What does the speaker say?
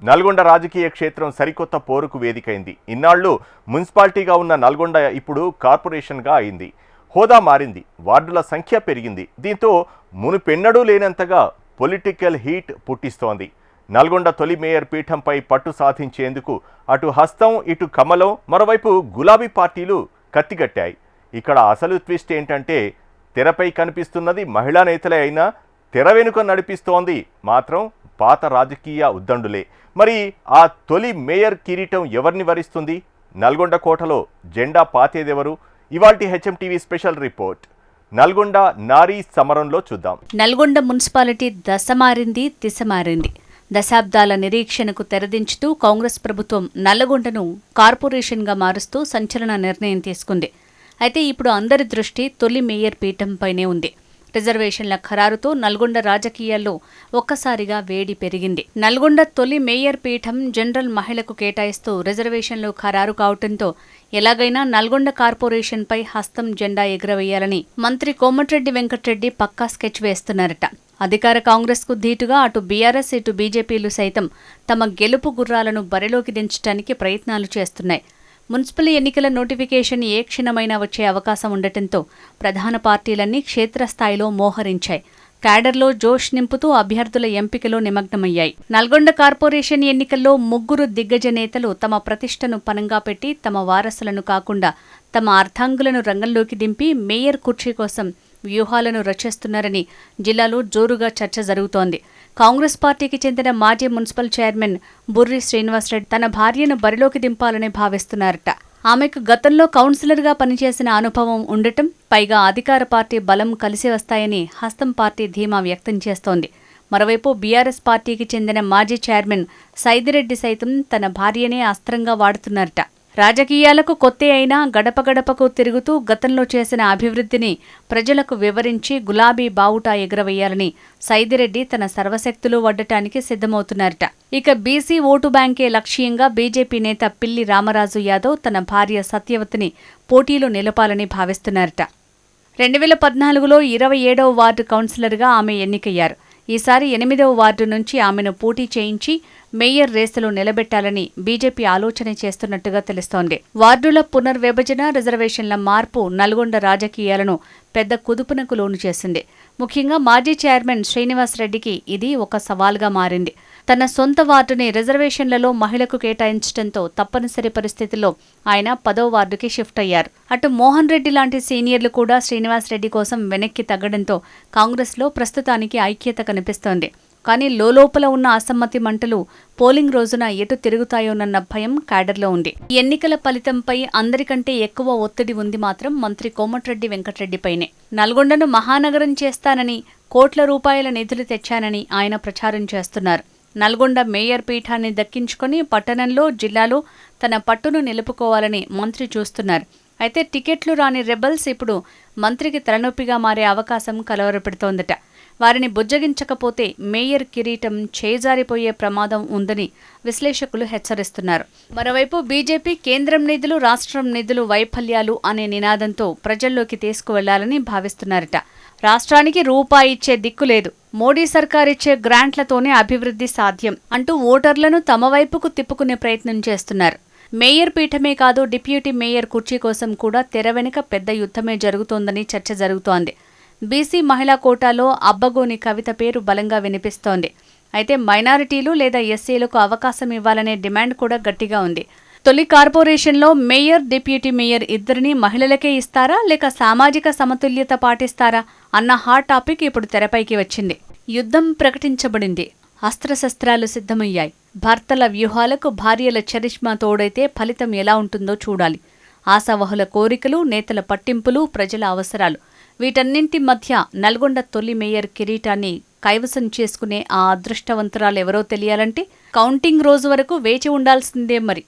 నల్గొండ రాజకీయ క్షేత్రం సరికొత్త పోరుకు వేదికైంది. ఇన్నాళ్లు మున్సిపాలిటీగా ఉన్న నల్గొండ ఇప్పుడు కార్పొరేషన్గా అయింది. హోదా మారింది, వార్డుల సంఖ్య పెరిగింది. దీంతో మునుపెన్నడూ లేనంతగా పొలిటికల్ హీట్ పుట్టిస్తోంది. నల్గొండ తొలి మేయర్ పీఠంపై పట్టు సాధించేందుకు అటు హస్తం ఇటు కమలం మరోవైపు గులాబీ పార్టీలు కత్తిగట్టాయి. ఇక్కడ అసలు ట్విస్ట్ ఏంటంటే తెరపై కనిపిస్తున్నది మహిళా నేతలే అయినా తెర వెనుక నడిపిస్తోంది మాత్రం పాత రాజకీయ ఉద్దండులే. మరి ఆ తొలి మేయర్ కిరీటం ఎవరిని వరిస్తుంది? నల్గొండ కోటలో జెండా పాతేదెవరు? ఇవాల్టి హెచ్ఎంటీవీ స్పెషల్ రిపోర్ట్ నల్గొండ నారీ సమరంలో చూద్దాం. నల్గొండ మున్సిపాలిటీ దశ మారింది, దిశ మారింది. దశాబ్దాల నిరీక్షణకు తెరదించుతూ కాంగ్రెస్ ప్రభుత్వం నల్లగొండను కార్పొరేషన్గా మారుస్తూ సంచలన నిర్ణయం తీసుకుంది. అయితే ఇప్పుడు అందరి దృష్టి తొలి మేయర్ పీఠంపైనే ఉంది. రిజర్వేషన్ల ఖరారుతో నల్గొండ రాజకీయాల్లో ఒక్కసారిగా వేడి పెరిగింది. నల్గొండ తొలి మేయర్ పీఠం జనరల్ మహిళకు కేటాయిస్తూ రిజర్వేషన్లు ఖరారు కావడంతో ఎలాగైనా నల్గొండ కార్పొరేషన్పై హస్తం జెండా ఎగురవేయాలని మంత్రి కోమటిరెడ్డి వెంకటరెడ్డి పక్కా స్కెచ్ వేస్తున్నారట. అధికార కాంగ్రెస్కు ధీటుగా అటు బీఆర్ఎస్ ఇటు బీజేపీలు సైతం తమ గెలుపు గుర్రాలను బరిలోకి దించడానికి ప్రయత్నాలు చేస్తున్నాయి. మున్సిపల్ ఎన్నికల నోటిఫికేషన్ ఏ క్షణమైనా వచ్చే అవకాశం ఉండటంతో ప్రధాన పార్టీలన్నీ క్షేత్రస్థాయిలో మోహరించాయి. క్యాడర్లో జోష్ నింపుతూ అభ్యర్థుల ఎంపికలో నిమగ్నమయ్యాయి. నల్గొండ కార్పొరేషన్ ఎన్నికల్లో ముగ్గురు దిగ్గజ నేతలు తమ ప్రతిష్టను పనంగా పెట్టి తమ వారసులను కాకుండా తమ అర్ధాంగులను రంగంలోకి దింపి మేయర్ కుర్చీ కోసం వ్యూహాలను రచిస్తున్నారని జిల్లాలో జోరుగా చర్చ జరుగుతోంది. కాంగ్రెస్ పార్టీకి చెందిన మాజీ మున్సిపల్ చైర్మన్ బుర్రి శ్రీనివాసరెడ్డి తన భార్యను బరిలోకి దింపాలని భావిస్తున్నారట. ఆమెకు గతంలో కౌన్సిలర్గా పనిచేసిన అనుభవం ఉండటం, పైగా అధికార పార్టీ బలం కలిసి వస్తాయని హస్తం పార్టీ ధీమా వ్యక్తం చేస్తోంది. మరోవైపు బీఆర్ఎస్ పార్టీకి చెందిన మాజీ చైర్మన్ సైదిరెడ్డి సైతం తన భార్యనే అస్త్రంగా వాడుతున్నారట. రాజకీయాలకు కొత్త అయినా గడప గడపకు తిరుగుతూ గతంలో చేసిన అభివృద్ధిని ప్రజలకు వివరించి గులాబీ బావుటా ఎగురవేయాలని సైదిరెడ్డి తన సర్వశక్తులు వడ్డటానికి సిద్ధమవుతున్నారట. ఇక బీసీ ఓటు బ్యాంకే లక్ష్యంగా బీజేపీ నేత పిల్లి రామరాజు యాదవ్ తన భార్య సత్యవతిని పోటీలో నిలపాలని భావిస్తున్నారట. 2014లో 27వ వార్డు కౌన్సిలర్గా ఆమె ఎన్నికయ్యారు. ఈసారి 8వ వార్డు నుంచి ఆమెను పోటీ చేయించి మేయర్ రేసులో నిలబెట్టాలని బీజేపీ ఆలోచన చేస్తున్నట్టుగా తెలుస్తోంది. వార్డుల పునర్విభజన, రిజర్వేషన్ల మార్పు నల్గొండ రాజకీయాలను పెద్ద కుదుపునకు లోను చేసింది. ముఖ్యంగా మాజీ చైర్మన్ శ్రీనివాసరెడ్డికి ఇది ఒక సవాల్గా మారింది. తన సొంత వార్డుని రిజర్వేషన్లలో మహిళకు కేటాయించడంతో తప్పనిసరి పరిస్థితుల్లో ఆయన 10వ వార్డుకి షిఫ్ట్ అయ్యారు. అటు మోహన్ రెడ్డి లాంటి సీనియర్లు కూడా శ్రీనివాసరెడ్డి కోసం వెనక్కి తగ్గడంతో కాంగ్రెస్లో ప్రస్తుతానికి ఐక్యత కనిపిస్తోంది. కానీ లోపల ఉన్న అసమ్మతి మంటలు పోలింగ్ రోజున ఎటు తిరుగుతాయోనన్న భయం క్యాడర్లో ఉంది. ఎన్నికల ఫలితంపై అందరికంటే ఎక్కువ ఒత్తిడి ఉంది మాత్రం మంత్రి కోమటిరెడ్డి వెంకటరెడ్డిపైనే. నల్గొండను మహానగరం చేస్తానని, కోట్ల రూపాయల నిధులు తెచ్చానని ఆయన ప్రచారం చేస్తున్నారు. నల్గొండ మేయర్ పీఠాన్ని దక్కించుకొని పట్టణంలో, జిల్లాలో తన పట్టును నిలుపుకోవాలని మంత్రి చూస్తున్నారు. అయితే టికెట్లు రాని రెబల్స్ ఇప్పుడు మంత్రికి తలనొప్పిగా మారే అవకాశం కలవరపెడుతోందట. వారిని బుజ్జగించకపోతే మేయర్ కిరీటం చేజారిపోయే ప్రమాదం ఉందని విశ్లేషకులు హెచ్చరిస్తున్నారు. మరోవైపు బీజేపీ కేంద్రం నిధులు, రాష్ట్రం నిధులు వైఫల్యాలు అనే నినాదంతో ప్రజల్లోకి తీసుకువెళ్లాలని భావిస్తున్నారట. రాష్ట్రానికి రూపాయి ఇచ్చే దిక్కు లేదు, మోడీ సర్కార్ ఇచ్చే గ్రాంట్లతోనే అభివృద్ధి సాధ్యం అంటూ ఓటర్లను తమ వైపుకు తిప్పుకునే ప్రయత్నం చేస్తున్నారు. మేయర్ పీఠమే కాదు, డిప్యూటీ మేయర్ కుర్చీ కోసం కూడా తెర వెనుక పెద్ద యుద్ధమే జరుగుతోందని చర్చ జరుగుతోంది. బీసీ మహిళా కోటాలో అబ్బగోని కవిత పేరు బలంగా వినిపిస్తోంది. అయితే మైనారిటీలు లేదా ఎస్సీలకు అవకాశం ఇవ్వాలనే డిమాండ్ కూడా గట్టిగా ఉంది. తొలి కార్పొరేషన్లో మేయర్, డిప్యూటీ మేయర్ ఇద్దరిని మహిళలకే ఇస్తారా లేక సామాజిక సమతుల్యత పాటిస్తారా అన్న హాట్ టాపిక్ ఇప్పుడు తెరపైకి వచ్చింది. యుద్ధం ప్రకటించబడింది, అస్త్రశస్త్రాలు సిద్ధమయ్యాయి. భర్తల వ్యూహాలకు భార్యల చరిష్మా తోడైతే ఫలితం ఎలా ఉంటుందో చూడాలి. ఆశావహుల కోరికలు, నేతల పట్టింపులు, ప్రజల అవసరాలు, వీటన్నింటి మధ్య నల్గొండ తొలి మేయర్ కిరీటాన్ని కైవసం చేసుకునే ఆ అదృష్టవంతురాలెవరో తెలియాలంటే కౌంటింగ్ రోజు వరకు వేచి ఉండాల్సిందే మరి.